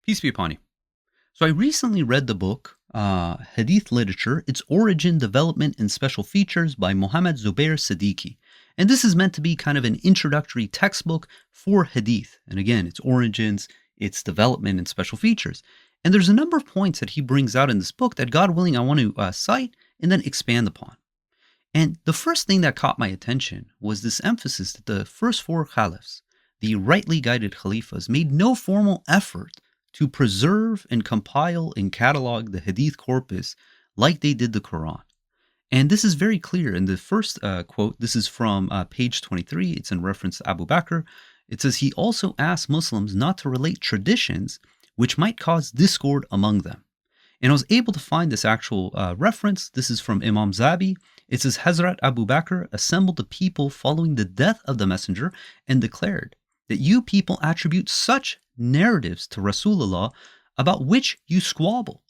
Peace be upon you. So I recently read the book, Hadith Literature, Its Origin, Development, and Special Features by Mohammad Zubair Siddiqui. And this is meant to be kind of an introductory textbook for Hadith. And again, its origins, its development, and special features. And there's a number of points that he brings out in this book that, God willing, I want to cite and then expand upon. And the first thing that caught my attention was this emphasis that the first four caliphs, the rightly guided caliphs, made no formal effort to preserve and compile and catalog the Hadith corpus like they did the Quran. And this is very clear in the first quote. This is from page 23. It's in reference to Abu Bakr. It says, he also asked Muslims not to relate traditions which might cause discord among them. And I was able to find this actual reference. This is from Imam Zabi. It says, Hazrat Abu Bakr assembled the people following the death of the messenger and declared that you people attribute such narratives to Rasulullah about which you squabble.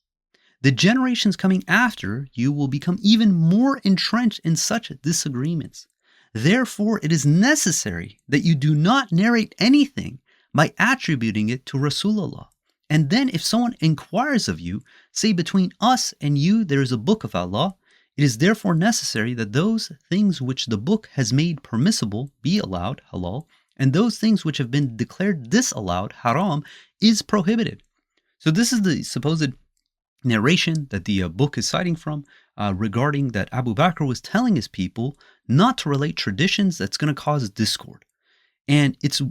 The generations coming after you will become even more entrenched in such disagreements. Therefore, it is necessary that you do not narrate anything by attributing it to Rasulullah. And then if someone inquires of you, say between us and you there is a book of Allah, it is therefore necessary that those things which the book has made permissible be allowed, halal, and those things which have been declared disallowed, haram, is prohibited. So this is the supposed narration that the book is citing from regarding that Abu Bakr was telling his people not to relate traditions that's going to cause discord. And it's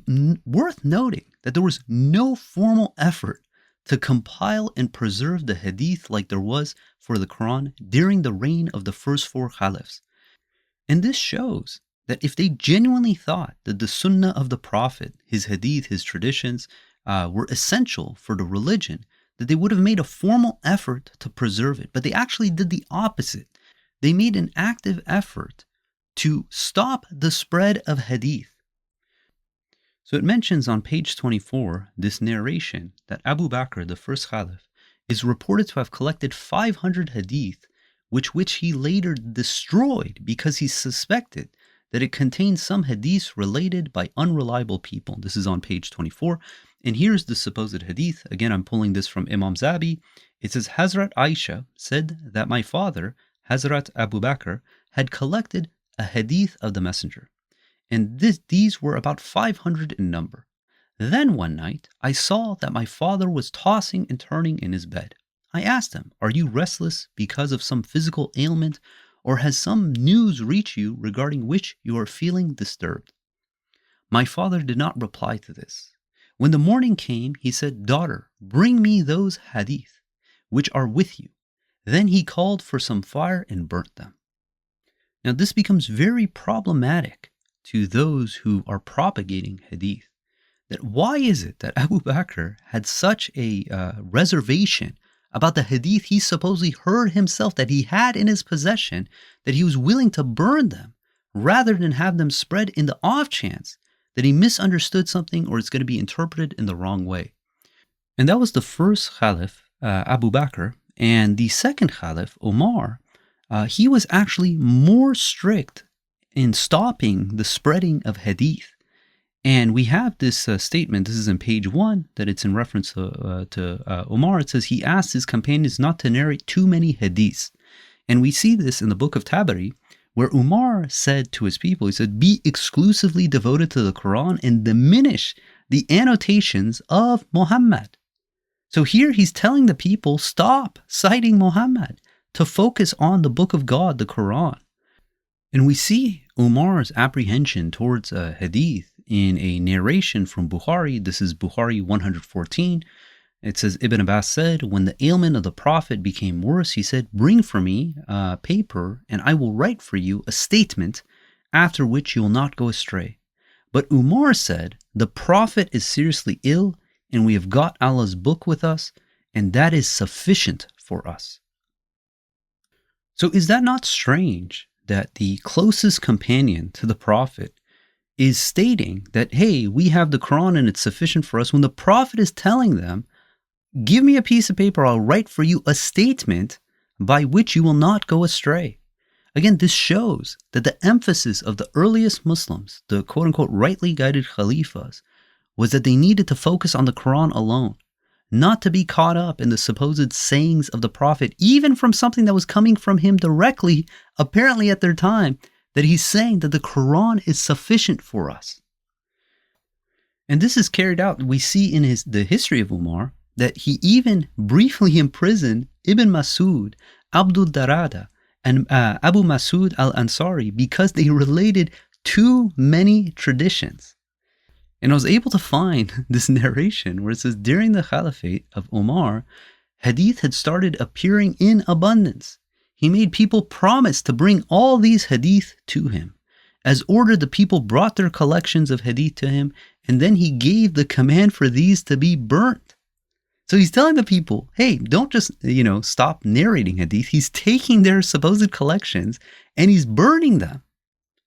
worth noting that there was no formal effort to compile and preserve the hadith like there was for the Quran during the reign of the first four caliphs. And this shows that if they genuinely thought that the sunnah of the Prophet, his hadith, his traditions, were essential for the religion, that they would have made a formal effort to preserve it. But they actually did the opposite. They made an active effort to stop the spread of hadith. So it mentions on page 24 this narration that Abu Bakr, the first caliph, is reported to have collected 500 hadith, which he later destroyed because he suspected that it contains some hadiths related by unreliable people. This is on page 24. And here's the supposed hadith. Again, I'm pulling this from Imam Zabi. It says, Hazrat Aisha said that my father, Hazrat Abu Bakr, had collected a hadith of the messenger. And these were about 500 in number. Then one night, I saw that my father was tossing and turning in his bed. I asked him, are you restless because of some physical ailment, or has some news reached you regarding which you are feeling disturbed? My father did not reply to this. When the morning came, he said, daughter, bring me those hadith which are with you. Then he called for some fire and burnt them. Now this becomes very problematic to those who are propagating hadith. That why is it that Abu Bakr had such a reservation about the hadith he supposedly heard himself that he had in his possession, that he was willing to burn them rather than have them spread in the off chance that he misunderstood something or it's going to be interpreted in the wrong way? And that was the first caliph, Abu Bakr. And the second caliph, Umar, he was actually more strict in stopping the spreading of hadith. And we have this statement, this is in page 1, that it's in reference to Umar. It says he asked his companions not to narrate too many hadiths. And we see this in the book of Tabari, where Umar said to his people, he said, be exclusively devoted to the Quran and diminish the annotations of Muhammad. So here he's telling the people, stop citing Muhammad to focus on the book of God, the Quran. And we see Umar's apprehension towards hadith in a narration from Bukhari. This is Bukhari 114. It says, Ibn Abbas said, when the ailment of the Prophet became worse, he said, bring for me paper and I will write for you a statement after which you will not go astray. But Umar said, the Prophet is seriously ill and we have got Allah's book with us, and that is sufficient for us. So is that not strange that the closest companion to the Prophet is stating that, hey, we have the Quran and it's sufficient for us, when the Prophet is telling them, give me a piece of paper, I'll write for you a statement by which you will not go astray. Again, this shows that the emphasis of the earliest Muslims, the quote-unquote rightly guided caliphs, was that they needed to focus on the Quran alone, not to be caught up in the supposed sayings of the Prophet, even from something that was coming from him directly, apparently at their time, that he's saying that the Quran is sufficient for us. And this is carried out, we see in the history of Umar, that he even briefly imprisoned Ibn Masud, Abdul Darada, and Abu Masud al-Ansari because they related too many traditions. And I was able to find this narration where it says, during the caliphate of Umar, hadith had started appearing in abundance. He made people promise to bring all these hadith to him. As ordered, the people brought their collections of hadith to him, and then he gave the command for these to be burnt. So he's telling the people, hey, don't just, stop narrating hadith. He's taking their supposed collections and he's burning them.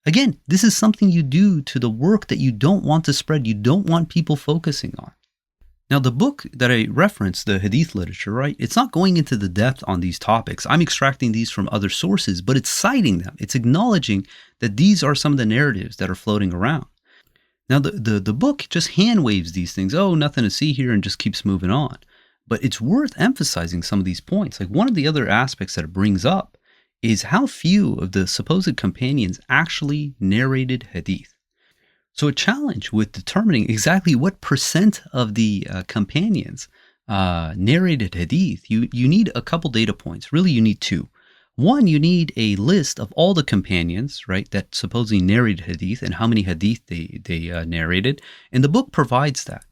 Again, this is something you do to the work that you don't want to spread, you don't want people focusing on. Now, the book that I referenced, the Hadith Literature, right? It's not going into the depth on these topics. I'm extracting these from other sources, but it's citing them. It's acknowledging that these are some of the narratives that are floating around. Now, the book just hand waves these things. Oh, nothing to see here, and just keeps moving on. But it's worth emphasizing some of these points. Like, one of the other aspects that it brings up is how few of the supposed companions actually narrated hadith. So a challenge with determining exactly what percent of the companions narrated hadith, you need a couple data points. Really, you need two. One, you need a list of all the companions, right, that supposedly narrated hadith and how many hadith they narrated. And the book provides that.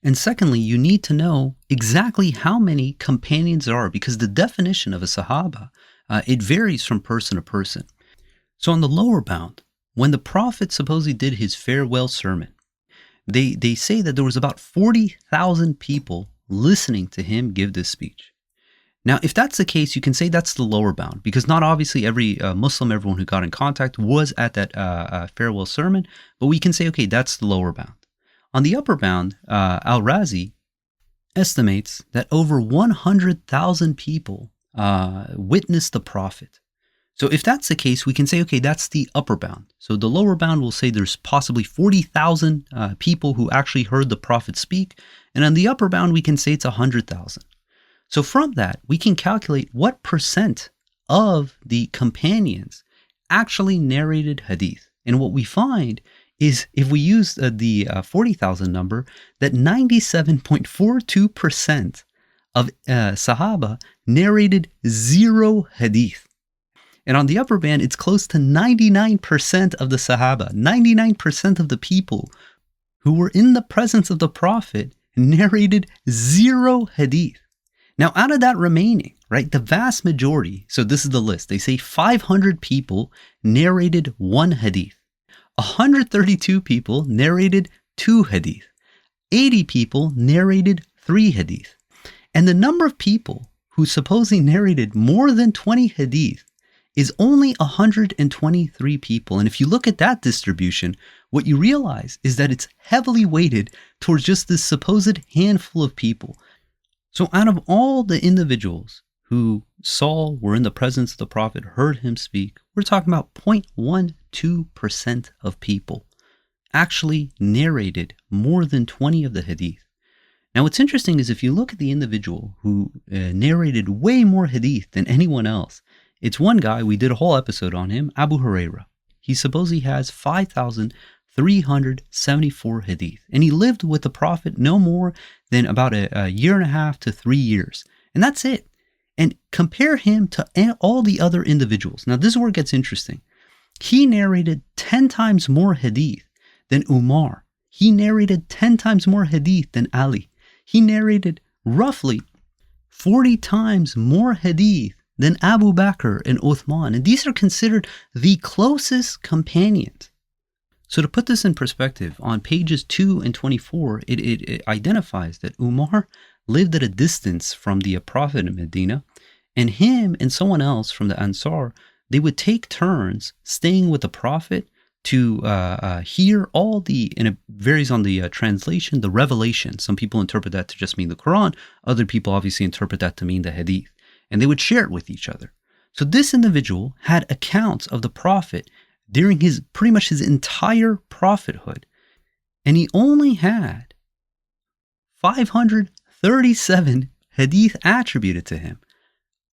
And secondly, you need to know exactly how many companions there are, because the definition of a sahaba, it varies from person to person. So on the lower bound, when the Prophet supposedly did his farewell sermon, they say that there was about 40,000 people listening to him give this speech. Now, if that's the case, you can say that's the lower bound, because not obviously every Muslim, everyone who got in contact was at that farewell sermon, but we can say, okay, that's the lower bound. On the upper bound, Al-Razi estimates that over 100,000 people witnessed the Prophet. So if that's the case, we can say, okay, that's the upper bound. So the lower bound will say there's possibly 40,000 people who actually heard the Prophet speak. And on the upper bound, we can say it's 100,000. So from that, we can calculate what percent of the companions actually narrated hadith. And what we find is, if we use the 40,000 number, that 97.42% of Sahaba narrated zero hadith. And on the upper band, it's close to 99% of the Sahaba, 99% of the people who were in the presence of the Prophet narrated zero hadith. Now, out of that remaining, right, the vast majority, so this is the list, they say 500 people narrated one hadith. 132 people narrated 2 hadith. 80 people narrated 3 hadith. And the number of people who supposedly narrated more than 20 hadith is only 123 people. And if you look at that distribution, what you realize is that it's heavily weighted towards just this supposed handful of people. So out of all the individuals who were in the presence of the Prophet, heard him speak, we're talking about 0.12% of people actually narrated more than 20 of the hadith. Now, what's interesting is if you look at the individual who narrated way more hadith than anyone else, it's one guy, we did a whole episode on him, Abu Huraira. He supposedly has 5,374 hadith, and he lived with the Prophet no more than about a year and a half to 3 years. And that's it. And compare him to all the other individuals. Now, this is where it gets interesting. He narrated 10 times more hadith than Umar. He narrated 10 times more hadith than Ali. He narrated roughly 40 times more hadith than Abu Bakr and Uthman. And these are considered the closest companions. So to put this in perspective, on pages 2 and 24, it identifies that Umar lived at a distance from the Prophet in Medina, and him and someone else from the Ansar, they would take turns staying with the Prophet to hear all and it varies on the translation, the revelation. Some people interpret that to just mean the Quran. Other people obviously interpret that to mean the Hadith. And they would share it with each other. So this individual had accounts of the Prophet during pretty much his entire prophethood. And he only had 37 hadith attributed to him.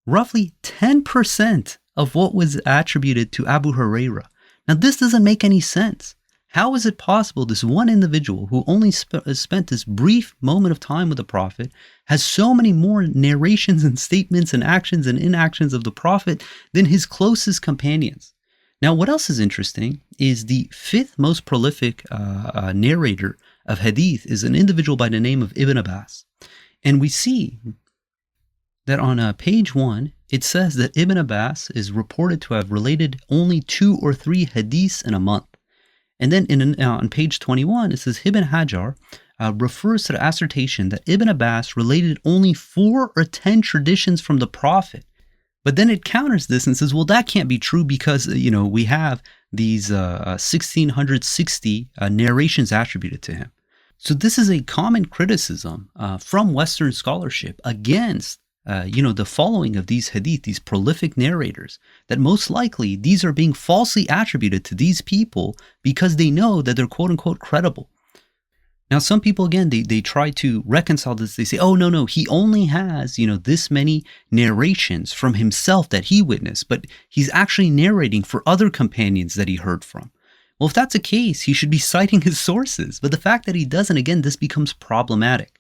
Roughly 10% of what was attributed to Abu Huraira. Now, this doesn't make any sense. How is it possible this one individual who only spent this brief moment of time with the Prophet has so many more narrations and statements and actions and inactions of the Prophet than his closest companions? Now, what else is interesting is the fifth most prolific narrator of hadith is an individual by the name of Ibn Abbas. And we see that on page 1, it says that Ibn Abbas is reported to have related only 2 or 3 hadiths in a month. And then on page 21, it says Ibn Hajar refers to the assertion that Ibn Abbas related only 4 or 10 traditions from the Prophet. But then it counters this and says, well, that can't be true because, we have these 1,660 narrations attributed to him. So this is a common criticism from Western scholarship against the following of these hadith, these prolific narrators, that most likely these are being falsely attributed to these people because they know that they're quote unquote credible. Now, some people, again, they try to reconcile this. They say, oh, no, he only has, this many narrations from himself that he witnessed, but he's actually narrating for other companions that he heard from. Well, if that's the case, he should be citing his sources. But the fact that he doesn't, again, this becomes problematic.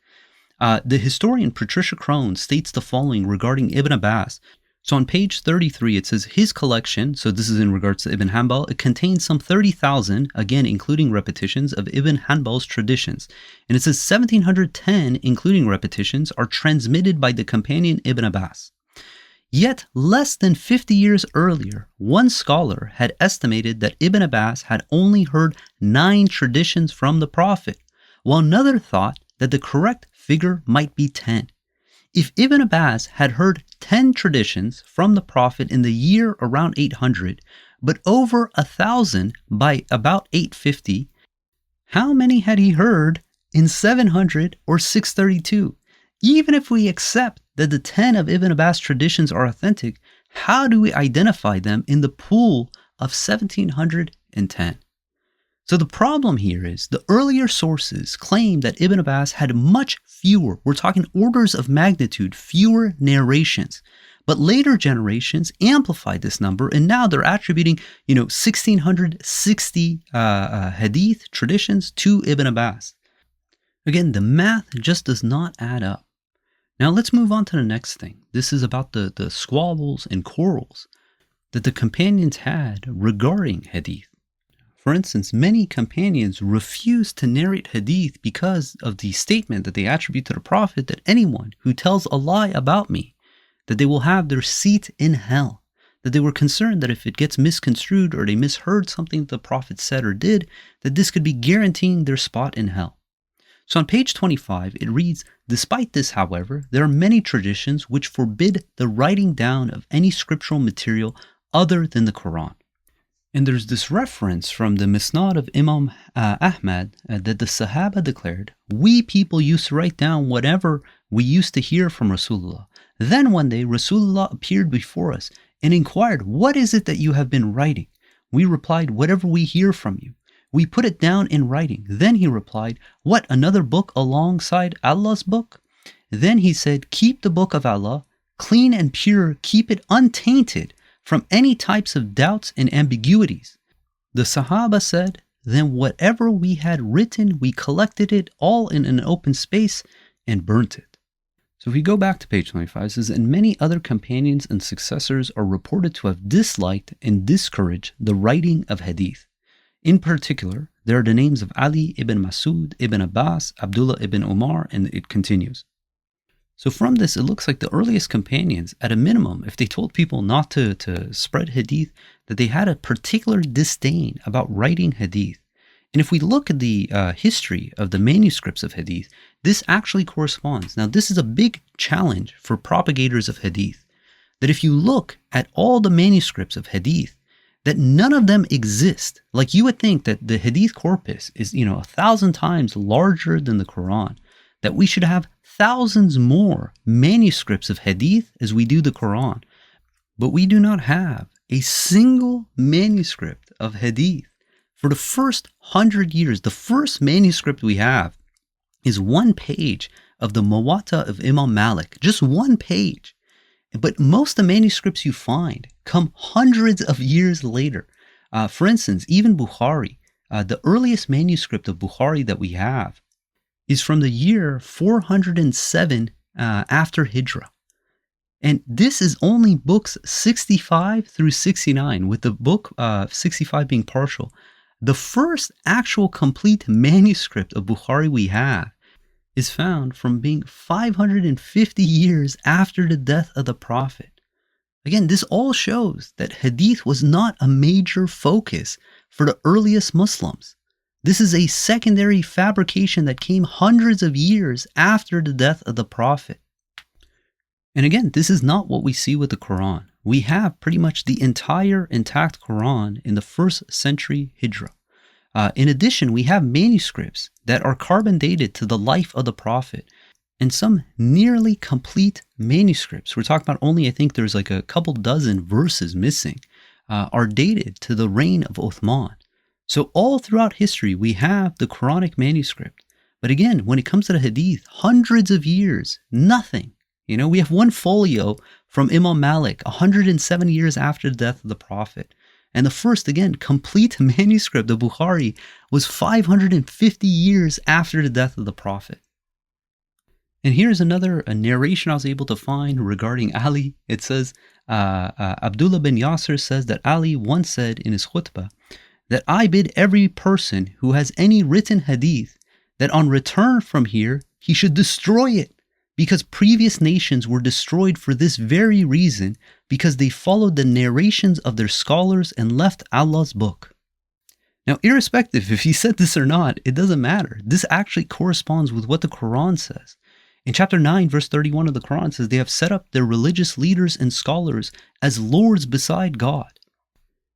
The historian Patricia Crone states the following regarding Ibn Abbas. So on page 33, it says his collection, so this is in regards to Ibn Hanbal, it contains some 30,000, again including repetitions, of Ibn Hanbal's traditions. And it says 1,710, including repetitions, are transmitted by the companion Ibn Abbas. Yet, less than 50 years earlier, one scholar had estimated that Ibn Abbas had only heard 9 traditions from the Prophet, while another thought that the correct figure might be 10. If Ibn Abbas had heard 10 traditions from the Prophet in the year around 800, but over 1,000 by about 850, how many had he heard in 700 or 632? Even if we accept that the 10 of Ibn Abbas traditions are authentic, how do we identify them in the pool of 1,710? So the problem here is the earlier sources claim that Ibn Abbas had much fewer, we're talking orders of magnitude, fewer narrations. But later generations amplified this number, and now they're attributing, 1,660 hadith traditions to Ibn Abbas. Again, the math just does not add up. Now let's move on to the next thing. This is about the squabbles and quarrels that the companions had regarding hadith. For instance, many companions refuse to narrate hadith because of the statement that they attribute to the Prophet that anyone who tells a lie about me, that they will have their seat in hell, that they were concerned that if it gets misconstrued or they misheard something that the Prophet said or did, that this could be guaranteeing their spot in hell. So on page 25, it reads, despite this, however, there are many traditions which forbid the writing down of any scriptural material other than the Quran. And there's this reference from the Misnad of Imam Ahmad that the Sahaba declared, we people used to write down whatever we used to hear from Rasulullah. Then one day Rasulullah appeared before us and inquired, what is it that you have been writing? We replied, whatever we hear from you. We put it down in writing. Then he replied, what, another book alongside Allah's book? Then he said, keep the book of Allah, clean and pure, keep it untainted from any types of doubts and ambiguities. The Sahaba said, then whatever we had written, we collected it all in an open space and burnt it. So if we go back to page 25, it says, and many other companions and successors are reported to have disliked and discouraged the writing of hadith. In particular, there are the names of Ali ibn Masud, Ibn Abbas, Abdullah ibn Umar, and it continues. So from this, it looks like the earliest companions, at a minimum, if they told people not to spread hadith, that they had a particular disdain about writing hadith. And if we look at the history of the manuscripts of hadith, this actually corresponds. Now, this is a big challenge for propagators of hadith, that if you look at all the manuscripts of hadith, that none of them exist. Like you would think that the hadith corpus is, 1,000 times larger than the Quran, that we should have thousands more manuscripts of hadith as we do the Quran. But we do not have a single manuscript of hadith. For the first 100 years, the first manuscript we have is one page of the Muwatta of Imam Malik, just one page. But most of the manuscripts you find come hundreds of years later. For instance, even Bukhari, the earliest manuscript of Bukhari that we have is from the year 407 after Hijrah. And this is only books 65 through 69, with the book 65 being partial. The first actual complete manuscript of Bukhari we have is found from being 550 years after the death of the Prophet. Again, this all shows that Hadith was not a major focus for the earliest Muslims. This is a secondary fabrication that came hundreds of years after the death of the Prophet. And again, this is not what we see with the Quran. We have pretty much the entire intact Quran in the 1st century Hijrah. In addition, we have manuscripts that are carbon dated to the life of the Prophet, and some nearly complete manuscripts. We're talking about only, I think there's like a couple dozen verses missing, are dated to the reign of Uthman. So all throughout history, we have the Quranic manuscript. But again, when it comes to the Hadith, hundreds of years, nothing. We have one folio from Imam Malik, 107 years after the death of the Prophet. And the first, again, complete manuscript of Bukhari was 550 years after the death of the Prophet. And here's a narration I was able to find regarding Ali. It says, Abdullah bin Yasir says that Ali once said in his khutbah that I bid every person who has any written hadith that on return from here, he should destroy it, because previous nations were destroyed for this very reason, because they followed the narrations of their scholars and left Allah's book. Now, irrespective if he said this or not, it doesn't matter. This actually corresponds with what the Quran says. In chapter 9, verse 31 of the Quran says, they have set up their religious leaders and scholars as lords beside God.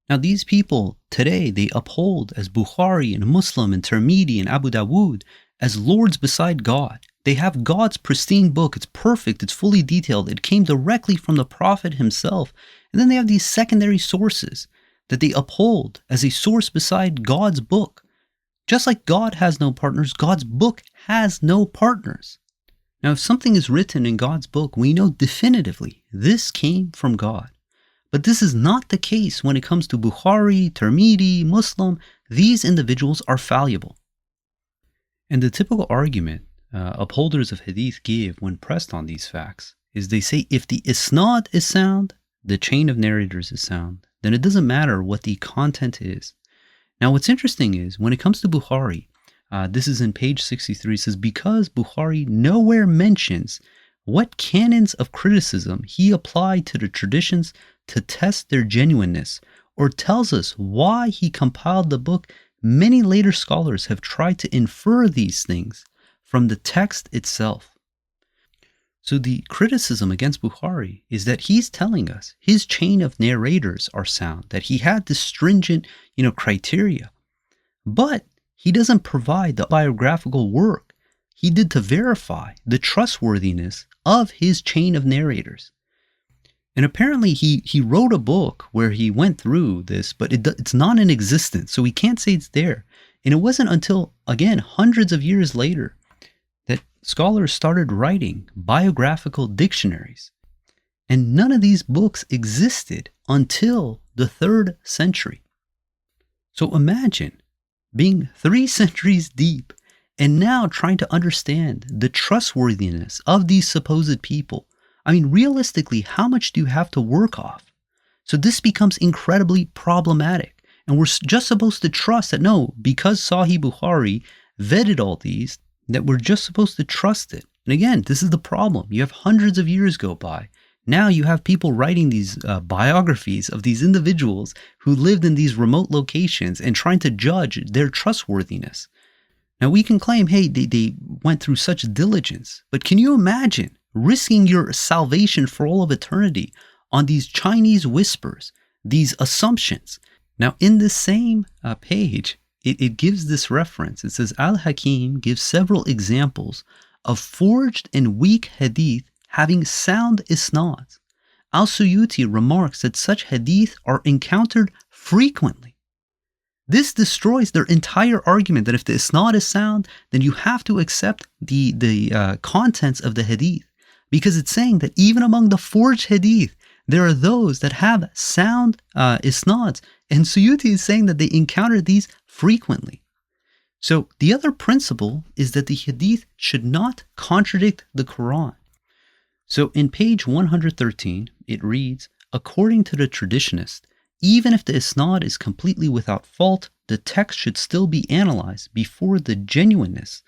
Now, these people today, they uphold as Bukhari and Muslim and Tirmidhi and Abu Dawood as lords beside God. They have God's pristine book. It's perfect. It's fully detailed. It came directly from the Prophet himself. And then they have these secondary sources that they uphold as a source beside God's book. Just like God has no partners, God's book has no partners. Now, if something is written in God's book, we know definitively this came from God. But this is not the case when it comes to Bukhari, Tirmidhi, Muslim. These individuals are fallible. And the typical argument upholders of Hadith give when pressed on these facts is they say if the isnad is sound, the chain of narrators is sound, then it doesn't matter what the content is. Now, what's interesting is when it comes to Bukhari, this is in page 63, it says, because Bukhari nowhere mentions what canons of criticism he applied to the traditions to test their genuineness, or tells us why he compiled the book, many later scholars have tried to infer these things from the text itself. So the criticism against Bukhari is that he's telling us his chain of narrators are sound, that he had this stringent, criteria. But he doesn't provide the biographical work he did to verify the trustworthiness of his chain of narrators. And apparently he wrote a book where he went through this, but it's not in existence, so we can't say it's there. And it wasn't until, again, hundreds of years later that scholars started writing biographical dictionaries. And none of these books existed until the 3rd century. So imagine being 3 centuries deep and now trying to understand the trustworthiness of these supposed people. I mean, realistically, how much do you have to work off? So this becomes incredibly problematic. And we're just supposed to trust that, no, because Sahih Bukhari vetted all these, that we're just supposed to trust it. And again, this is the problem. You have hundreds of years go by. Now you have people writing these biographies of these individuals who lived in these remote locations and trying to judge their trustworthiness. Now we can claim, hey, they went through such diligence. But can you imagine risking your salvation for all of eternity on these Chinese whispers, these assumptions? Now in this same page, it gives this reference. It says, Al-Hakim gives several examples of forged and weak hadith having sound isnads. Al-Suyuti remarks that such hadith are encountered frequently. This destroys their entire argument that if the isnad is sound, then you have to accept the contents of the hadith. Because it's saying that even among the forged hadith, there are those that have sound isnads. And Suyuti is saying that they encounter these frequently. So the other principle is that the hadith should not contradict the Quran. So in page 113, it reads, according to the traditionist, even if the isnad is completely without fault, the text should still be analyzed before the genuineness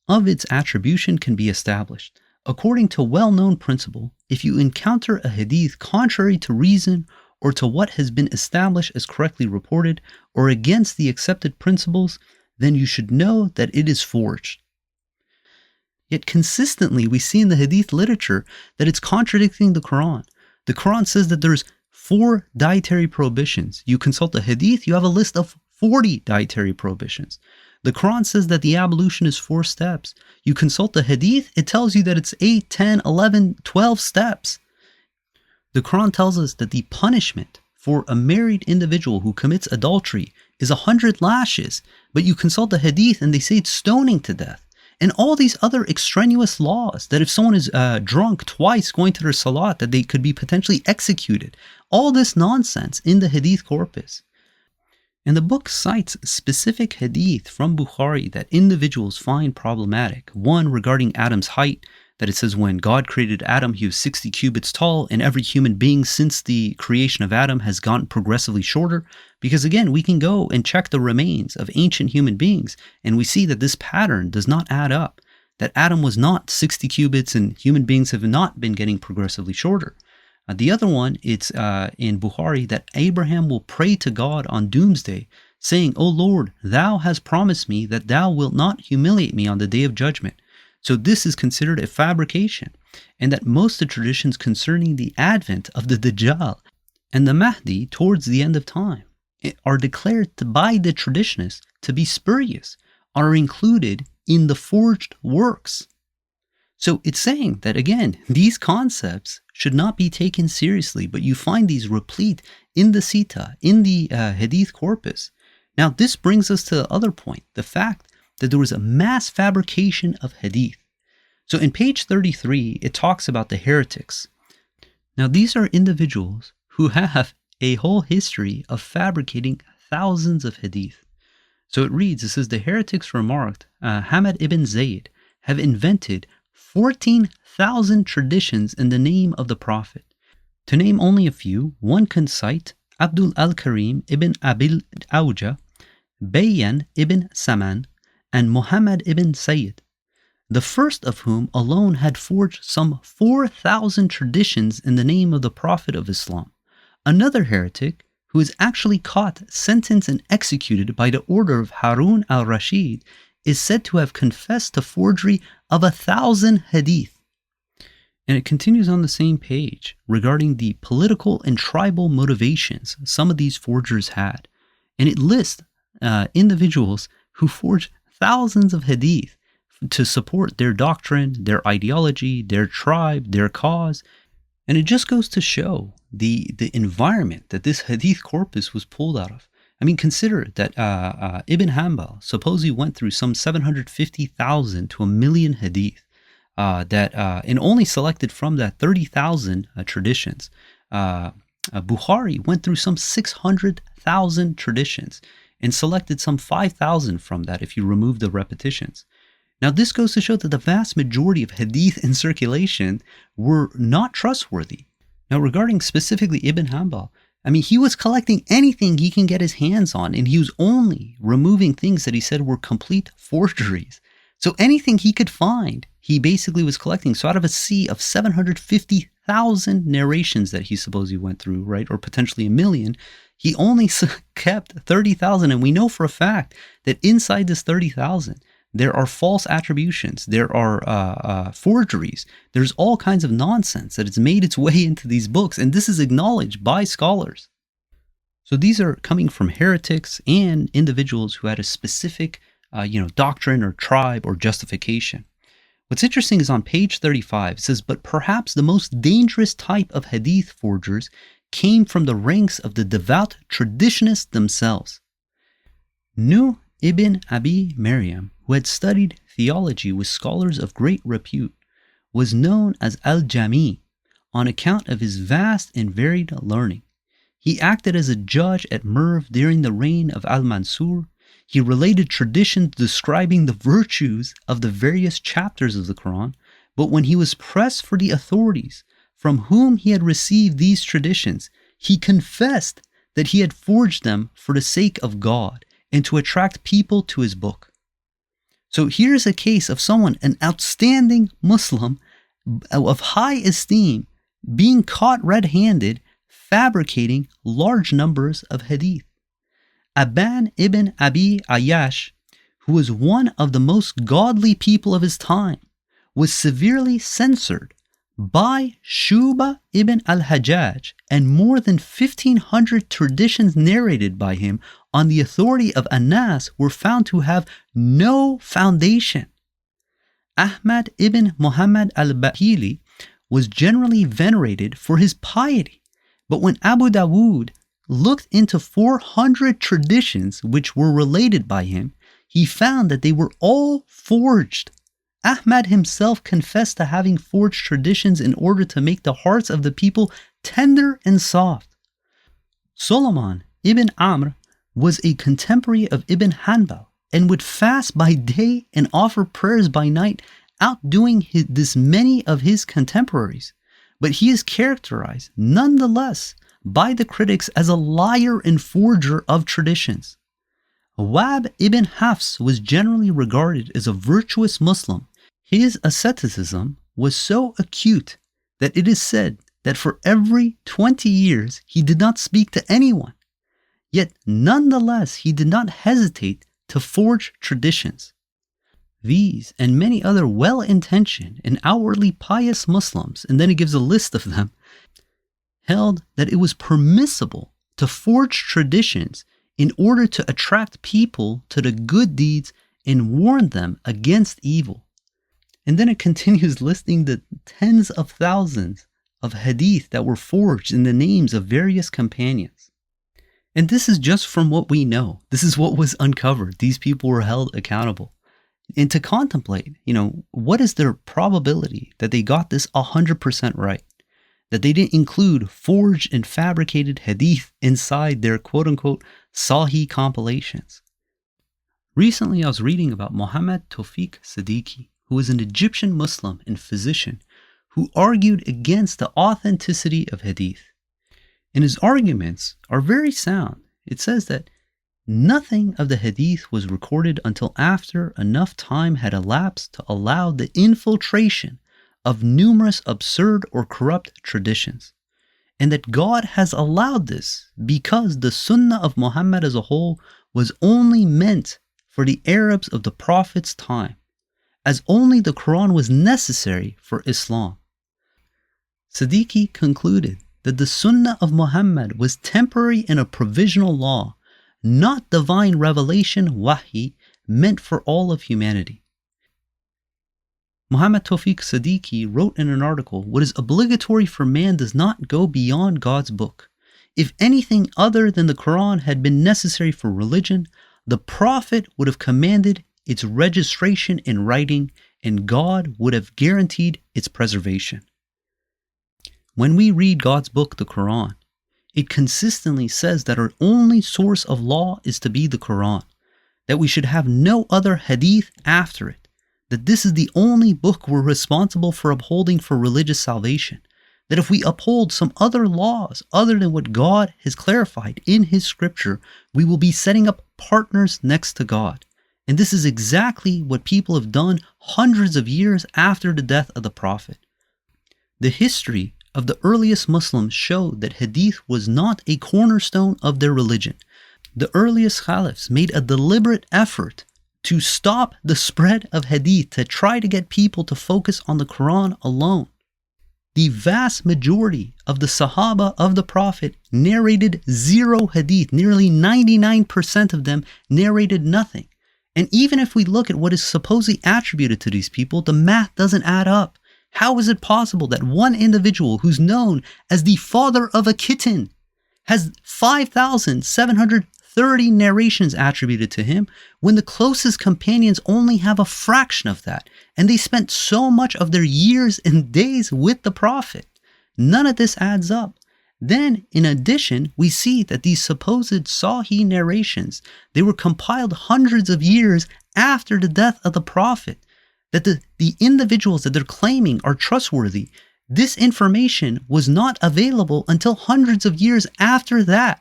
of its attribution can be established. According to well-known principle, if you encounter a hadith contrary to reason or to what has been established as correctly reported or against the accepted principles, then you should know that it is forged. Yet consistently we see in the hadith literature that it's contradicting the Quran. The Quran says that there's 4 dietary prohibitions. You consult the hadith, you have a list of 40 dietary prohibitions. The Quran says that the ablution is 4 steps. You consult the hadith, it tells you that it's 8, 10, 11, 12 steps. The Quran tells us that the punishment for a married individual who commits adultery is 100 lashes, but you consult the hadith and they say it's stoning to death. And all these other extraneous laws, that if someone is drunk twice going to their salat, that they could be potentially executed. All this nonsense in the hadith corpus. And the book cites specific hadith from Bukhari that individuals find problematic. One regarding Adam's height, that it says when God created Adam, he was 60 cubits tall, and every human being since the creation of Adam has gotten progressively shorter. Because again, we can go and check the remains of ancient human beings, and we see that this pattern does not add up. That Adam was not 60 cubits, and human beings have not been getting progressively shorter. The other one, it's in Bukhari, that Abraham will pray to God on doomsday, saying, O Lord, thou hast promised me that thou wilt not humiliate me on the day of judgment. So this is considered a fabrication, and that most of the traditions concerning the advent of the Dajjal and the Mahdi towards the end of time are declared by the traditionists to be spurious, are included in the forged works. So it's saying that, again, these concepts should not be taken seriously, but you find these replete in the Sita, in the Hadith corpus. Now this brings us to the other point, the fact that there was a mass fabrication of Hadith. So in page 33, it talks about the heretics. Now these are individuals who have a whole history of fabricating thousands of Hadith. So it reads, it says, the heretics remarked, Hamad ibn Zayd have invented 14,000 traditions in the name of the Prophet. To name only a few, one can cite Abdul al-Karim ibn Abil Auja, Bayyan ibn Saman, and Muhammad ibn Sayyid, the first of whom alone had forged some 4,000 traditions in the name of the Prophet of Islam. Another heretic, who is actually caught, sentenced, and executed by the order of Harun al-Rashid, is said to have confessed to forgery of 1,000 hadith. And it continues on the same page regarding the political and tribal motivations some of these forgers had. And it lists individuals who forged thousands of hadith to support their doctrine, their ideology, their tribe, their cause. And it just goes to show the environment that this hadith corpus was pulled out of. I mean, consider that Ibn Hanbal supposedly went through some 750,000 to 1 million hadith, and only selected from that 30,000 traditions. Bukhari went through some 600,000 traditions and selected some 5,000 from that if you remove the repetitions. Now this goes to show that the vast majority of hadith in circulation were not trustworthy. Now regarding specifically Ibn Hanbal, I mean, he was collecting anything he can get his hands on, and he was only removing things that he said were complete forgeries. So anything he could find, he basically was collecting. So out of a sea of 750,000 narrations that he supposedly went through, right, or potentially 1 million, he only kept 30,000. And we know for a fact that inside this 30,000, there are false attributions, there are forgeries, there's all kinds of nonsense that has made its way into these books, and this is acknowledged by scholars. So these are coming from heretics and individuals who had a specific doctrine or tribe or justification. What's interesting is on page 35, it says, but perhaps the most dangerous type of hadith forgers came from the ranks of the devout traditionists themselves. Nuh ibn Abi Maryam, who had studied theology with scholars of great repute, was known as Al-Jami on account of his vast and varied learning. He acted as a judge at Merv during the reign of Al-Mansur. He related traditions describing the virtues of the various chapters of the Quran, but when he was pressed for the authorities from whom he had received these traditions, he confessed that he had forged them for the sake of God and to attract people to his book. So here's a case of someone, an outstanding Muslim of high esteem, being caught red-handed fabricating large numbers of hadith. Aban ibn Abi Ayyash, who was one of the most godly people of his time, was severely censored by Shuba ibn al-Hajjaj, and more than 1,500 traditions narrated by him on the authority of Anas were found to have no foundation. Ahmad ibn Muhammad al-Bahili was generally venerated for his piety, but when Abu Dawood looked into 400 traditions which were related by him, he found that they were all forged. Ahmad himself confessed to having forged traditions in order to make the hearts of the people tender and soft. Solomon ibn Amr was a contemporary of Ibn Hanbal and would fast by day and offer prayers by night, outdoing this many of his contemporaries. But he is characterized nonetheless by the critics as a liar and forger of traditions. Wahb ibn Hafs was generally regarded as a virtuous Muslim. His asceticism was so acute that it is said that for every 20 years he did not speak to anyone. Yet nonetheless he did not hesitate to forge traditions. These and many other well-intentioned and outwardly pious Muslims, and then it gives a list of them, held that it was permissible to forge traditions in order to attract people to the good deeds and warn them against evil. And then it continues listing the tens of thousands of hadith that were forged in the names of various companions. And this is just from what we know. This is what was uncovered. These people were held accountable. And to contemplate, what is their probability that they got this 100% right? That they didn't include forged and fabricated hadith inside their quote-unquote Sahih compilations. Recently I was reading about Muhammad Tawfiq Siddiqui, who was an Egyptian Muslim and physician who argued against the authenticity of hadith. And his arguments are very sound. It says that nothing of the hadith was recorded until after enough time had elapsed to allow the infiltration of numerous absurd or corrupt traditions, and that God has allowed this because the Sunnah of Muhammad as a whole was only meant for the Arabs of the Prophet's time, as only the Quran was necessary for Islam. Siddiqui concluded that the Sunnah of Muhammad was temporary and a provisional law, not divine revelation, wahi, meant for all of humanity. Muhammad Tawfiq Siddiqui wrote in an article, "What is obligatory for man does not go beyond God's book. If anything other than the Quran had been necessary for religion, the Prophet would have commanded its registration in writing, and God would have guaranteed its preservation." When we read God's book, the Quran, it consistently says that our only source of law is to be the Quran, that we should have no other hadith after it, that this is the only book we're responsible for upholding for religious salvation, that if we uphold some other laws other than what God has clarified in His scripture, we will be setting up partners next to God. And this is exactly what people have done hundreds of years after the death of the Prophet. The history of the earliest Muslims showed that hadith was not a cornerstone of their religion. The earliest caliphs made a deliberate effort to stop the spread of hadith, to try to get people to focus on the Quran alone. The vast majority of the Sahaba of the Prophet narrated zero hadith. Nearly 99% of them narrated nothing. And even if we look at what is supposedly attributed to these people, the math doesn't add up. How is it possible that one individual who's known as the father of a kitten has 5,700 30 narrations attributed to him when the closest companions only have a fraction of that, and they spent so much of their years and days with the Prophet. None of this adds up. Then, in addition, we see that these supposed Sahih narrations, they were compiled hundreds of years after the death of the Prophet, that the individuals that they're claiming are trustworthy, this information was not available until hundreds of years after that.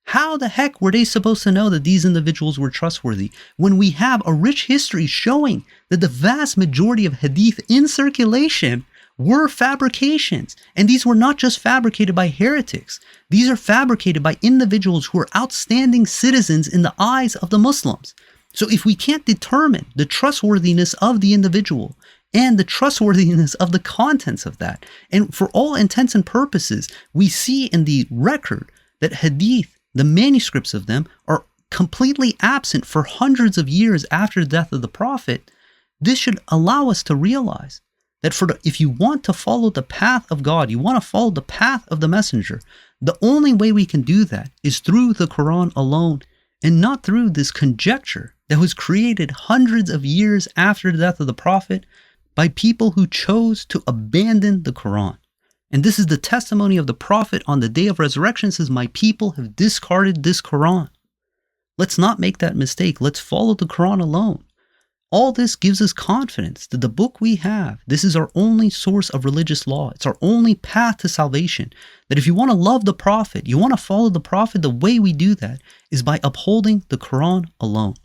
How the heck were they supposed to know that these individuals were trustworthy when we have a rich history showing that the vast majority of hadith in circulation were fabrications? And these were not just fabricated by heretics. These are fabricated by individuals who are outstanding citizens in the eyes of the Muslims. So if we can't determine the trustworthiness of the individual and the trustworthiness of the contents of that, and for all intents and purposes, we see in the record that hadith, the manuscripts of them, are completely absent for hundreds of years after the death of the Prophet, this should allow us to realize that if you want to follow the path of God, you want to follow the path of the Messenger, the only way we can do that is through the Quran alone, and not through this conjecture that was created hundreds of years after the death of the Prophet by people who chose to abandon the Quran. And this is the testimony of the Prophet on the day of resurrection, says, "My people have discarded this Quran." Let's not make that mistake. Let's follow the Quran alone. All this gives us confidence that the book we have, this is our only source of religious law. It's our only path to salvation. That if you want to love the Prophet, you want to follow the Prophet, the way we do that is by upholding the Quran alone.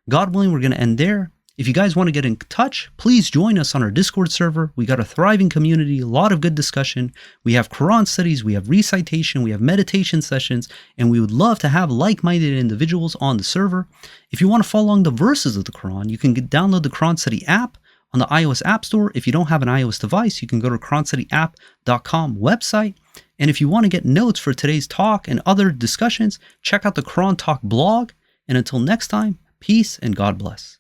God willing, we're going to end there. If you guys want to get in touch, please join us on our Discord server. We got a thriving community, a lot of good discussion. We have Quran studies, we have recitation, we have meditation sessions, and we would love to have like-minded individuals on the server. If you want to follow along the verses of the Quran, you can download the Quran Study app on the iOS App Store. If you don't have an iOS device, you can go to QuranStudyApp.com website. And if you want to get notes for today's talk and other discussions, check out the Quran Talk blog. And until next time, peace and God bless.